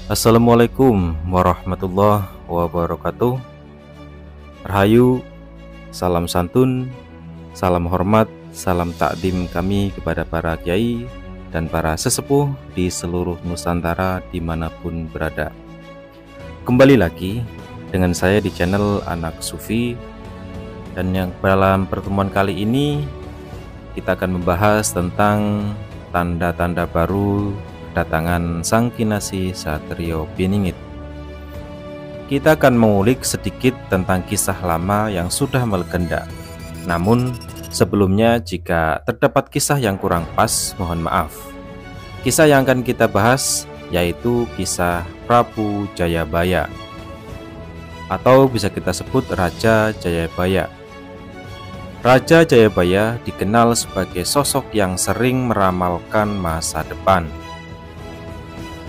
Assalamualaikum warahmatullahi wabarakatuh. Rahayu, salam santun, salam hormat, salam takdim kami kepada para kiai dan para sesepuh di seluruh Nusantara dimanapun berada. Kembali lagi dengan saya di channel Anak Sufi, dan yang dalam pertemuan kali ini kita akan membahas tentang tanda-tanda baru kedatangan Sang Kinasih Satrio Piningit. Kita akan mengulik sedikit tentang kisah lama yang sudah melegenda. Namun sebelumnya, jika terdapat kisah yang kurang pas, mohon maaf. Kisah yang akan kita bahas yaitu kisah Prabu Jayabaya, atau bisa kita sebut Raja Jayabaya. Raja Jayabaya dikenal sebagai sosok yang sering meramalkan masa depan.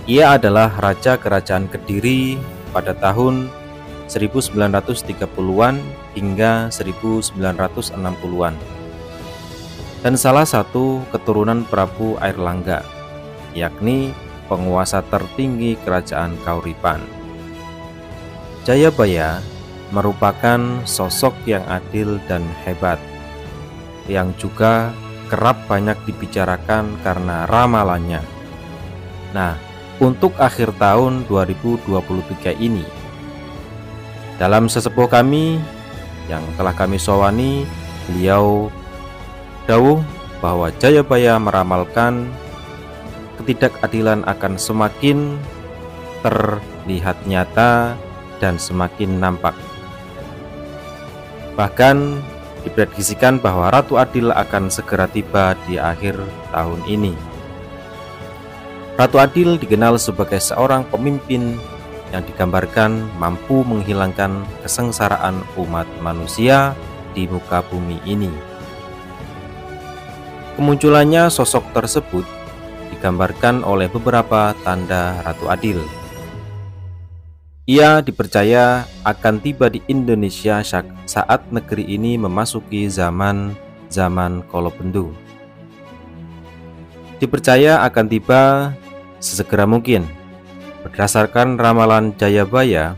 Ia adalah Raja Kerajaan Kediri pada tahun 1930-an hingga 1960-an, dan salah satu keturunan Prabu Airlangga, yakni penguasa tertinggi Kerajaan Kauripan. Jayabaya merupakan sosok yang adil dan hebat, yang juga kerap banyak dibicarakan karena ramalannya. Nah, untuk akhir tahun 2023 ini, dalam sesepuh kami yang telah kami sowani, beliau dawuh bahwa Jayabaya meramalkan ketidakadilan akan semakin terlihat nyata dan semakin nampak. Bahkan diprediksikan bahwa Ratu Adil akan segera tiba di akhir tahun ini. Ratu Adil dikenal sebagai seorang pemimpin yang digambarkan mampu menghilangkan kesengsaraan umat manusia di muka bumi ini. Kemunculannya sosok tersebut digambarkan oleh beberapa tanda Ratu Adil. Ia dipercaya akan tiba di Indonesia saat negeri ini memasuki zaman Kolobendu. Dipercaya akan tiba sesegera mungkin. Berdasarkan ramalan Jayabaya,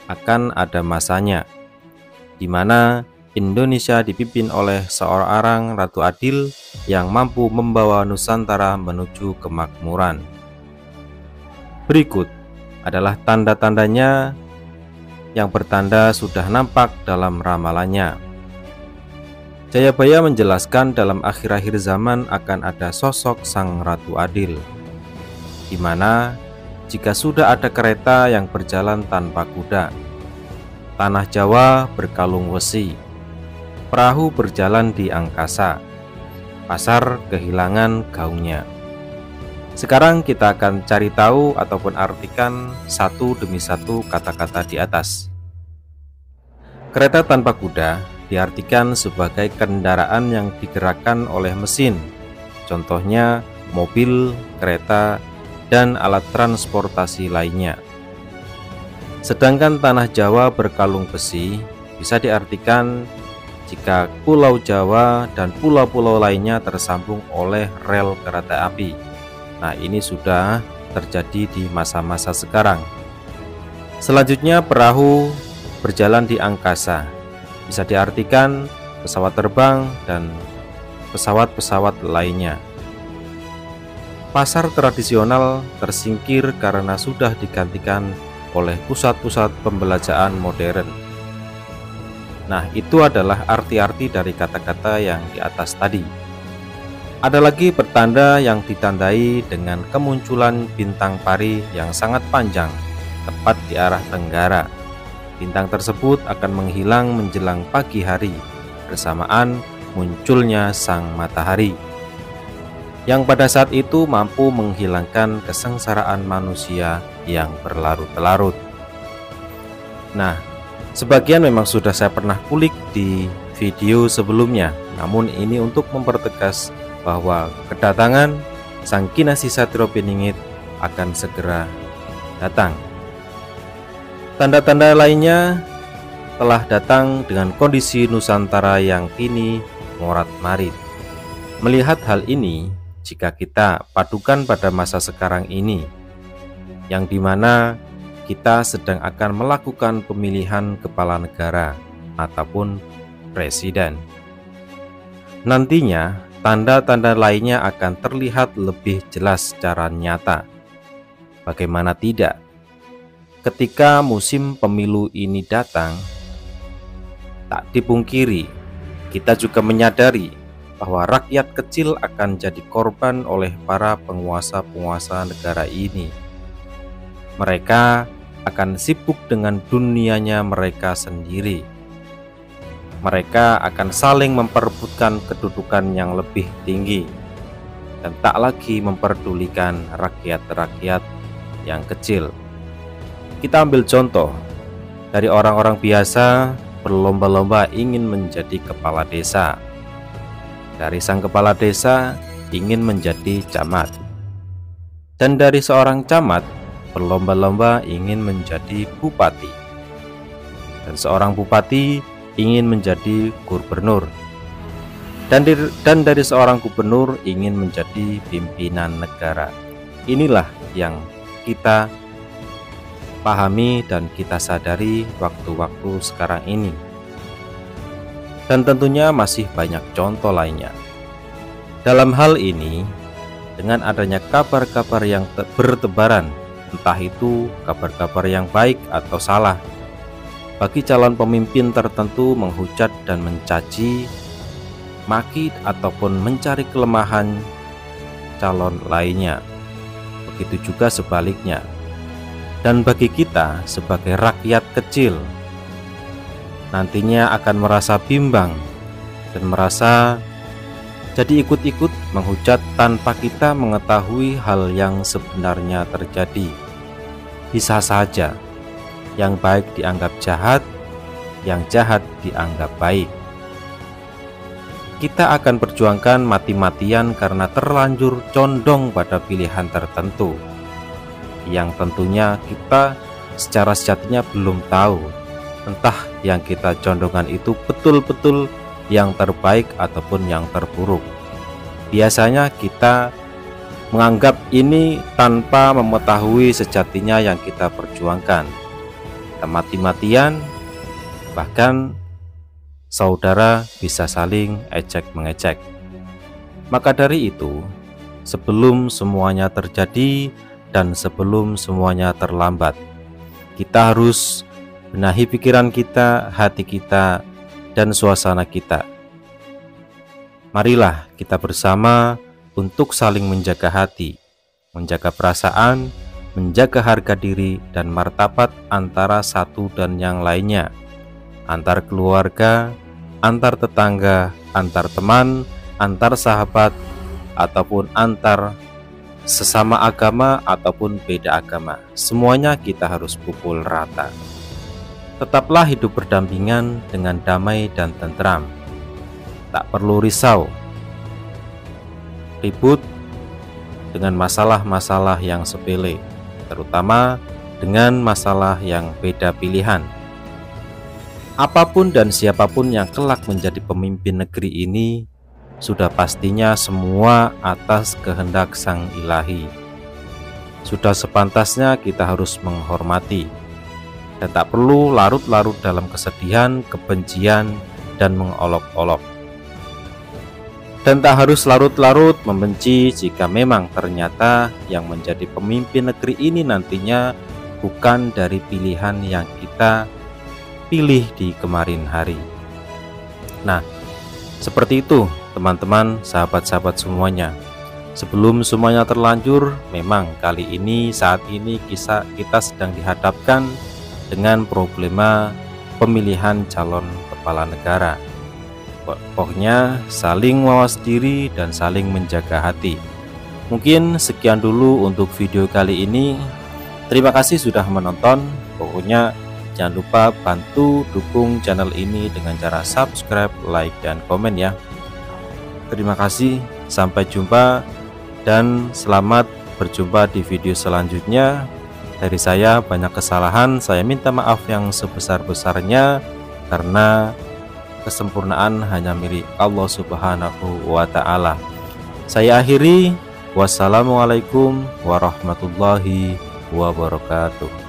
akan ada masanya di mana Indonesia dipimpin oleh seorang Ratu Adil yang mampu membawa Nusantara menuju kemakmuran. Berikut adalah tanda-tandanya yang bertanda sudah nampak dalam ramalannya. Jayabaya menjelaskan dalam akhir-akhir zaman akan ada sosok Sang Ratu Adil, di mana jika sudah ada kereta yang berjalan tanpa kuda, tanah Jawa berkalung wesi, perahu berjalan di angkasa, pasar kehilangan gaungnya. Sekarang kita akan cari tahu ataupun artikan satu demi satu kata-kata di atas. Kereta tanpa kuda diartikan sebagai kendaraan yang digerakkan oleh mesin, contohnya mobil, kereta, dan alat transportasi lainnya. Sedangkan tanah Jawa berkalung besi bisa diartikan jika Pulau Jawa dan pulau-pulau lainnya tersambung oleh rel kereta api. Nah, ini sudah terjadi di masa-masa sekarang. Selanjutnya, perahu berjalan di angkasa bisa diartikan pesawat terbang dan pesawat-pesawat lainnya. Pasar tradisional tersingkir karena sudah digantikan oleh pusat-pusat pembelanjaan modern. Nah, itu adalah arti-arti dari kata-kata yang di atas tadi. Ada lagi pertanda yang ditandai dengan kemunculan bintang pari yang sangat panjang tepat di arah tenggara. Bintang tersebut akan menghilang menjelang pagi hari bersamaan munculnya sang matahari, yang pada saat itu mampu menghilangkan kesengsaraan manusia yang berlarut-larut. Nah, sebagian memang sudah saya pernah kulik di video sebelumnya, namun ini untuk mempertegas bahwa kedatangan Sang Kinasih Satrio Piningit akan segera datang. Tanda-tanda lainnya telah datang dengan kondisi Nusantara yang kini morat-marit. Melihat hal ini, jika kita padukan pada masa sekarang ini, yang dimana kita sedang akan melakukan pemilihan kepala negara ataupun presiden. Nantinya, tanda-tanda lainnya akan terlihat lebih jelas secara nyata. Bagaimana tidak? Ketika musim pemilu ini datang, tak dipungkiri, kita juga menyadari bahwa rakyat kecil akan jadi korban oleh para penguasa-penguasa negara ini. Mereka akan sibuk dengan dunianya mereka sendiri. Mereka akan saling memperebutkan kedudukan yang lebih tinggi dan tak lagi memperdulikan rakyat-rakyat yang kecil. Kita ambil contoh dari orang-orang biasa berlomba-lomba ingin menjadi kepala desa. Dari sang kepala desa ingin menjadi camat. Dan dari seorang camat berlomba-lomba ingin menjadi bupati. Dan seorang bupati ingin menjadi gubernur. Dan dari seorang gubernur ingin menjadi pimpinan negara. Inilah yang kita pahami dan kita sadari waktu-waktu sekarang ini. Dan tentunya masih banyak contoh lainnya. Dalam hal ini, dengan adanya kabar-kabar yang bertebaran, entah itu kabar-kabar yang baik atau salah, bagi calon pemimpin tertentu menghujat dan mencaci, maki ataupun mencari kelemahan calon lainnya. Begitu juga sebaliknya. Dan bagi kita sebagai rakyat kecil, nantinya akan merasa bimbang dan merasa jadi ikut-ikut menghujat tanpa kita mengetahui hal yang sebenarnya terjadi. Bisa saja yang baik dianggap jahat, yang jahat dianggap baik. Kita akan perjuangkan mati-matian karena terlanjur condong pada pilihan tertentu, yang tentunya kita secara sejatinya belum tahu entah yang kita condongkan itu betul-betul yang terbaik ataupun yang terburuk. Biasanya kita menganggap ini tanpa mengetahui sejatinya yang kita perjuangkan. Kita mati-matian, bahkan saudara bisa saling ejek-mengejek. Maka dari itu, sebelum semuanya terjadi dan sebelum semuanya terlambat, kita harus benahi pikiran kita, hati kita, dan suasana kita. Marilah kita bersama untuk saling menjaga hati, menjaga perasaan, menjaga harga diri dan martabat antara satu dan yang lainnya, antar keluarga, antar tetangga, antar teman, antar sahabat, ataupun antar sesama agama ataupun beda agama. Semuanya kita harus pukul rata. Tetaplah hidup berdampingan dengan damai dan tentram. Tak perlu risau, ribut dengan masalah-masalah yang sepele, terutama dengan masalah yang beda pilihan. Apapun dan siapapun yang kelak menjadi pemimpin negeri ini, sudah pastinya semua atas kehendak Sang Ilahi. Sudah sepantasnya kita harus menghormati, dan tak perlu larut-larut dalam kesedihan, kebencian, dan mengolok-olok. Dan tak harus larut-larut membenci jika memang ternyata yang menjadi pemimpin negeri ini nantinya bukan dari pilihan yang kita pilih di kemarin hari. Nah, seperti itu teman-teman, sahabat-sahabat semuanya. Sebelum semuanya terlanjur, memang kali ini, saat ini kita sedang dihadapkan dengan problema pemilihan calon kepala negara. Pokoknya saling mawas diri dan saling menjaga hati. Mungkin sekian dulu untuk video kali ini. Terima kasih sudah menonton. Pokoknya jangan lupa bantu dukung channel ini dengan cara subscribe, like, dan komen ya. Terima kasih, sampai jumpa dan selamat berjumpa di video selanjutnya. Dari saya banyak kesalahan, saya minta maaf yang sebesar-besarnya karena kesempurnaan hanya milik Allah Subhanahu wa Ta'ala. Saya akhiri, wassalamualaikum warahmatullahi wabarakatuh.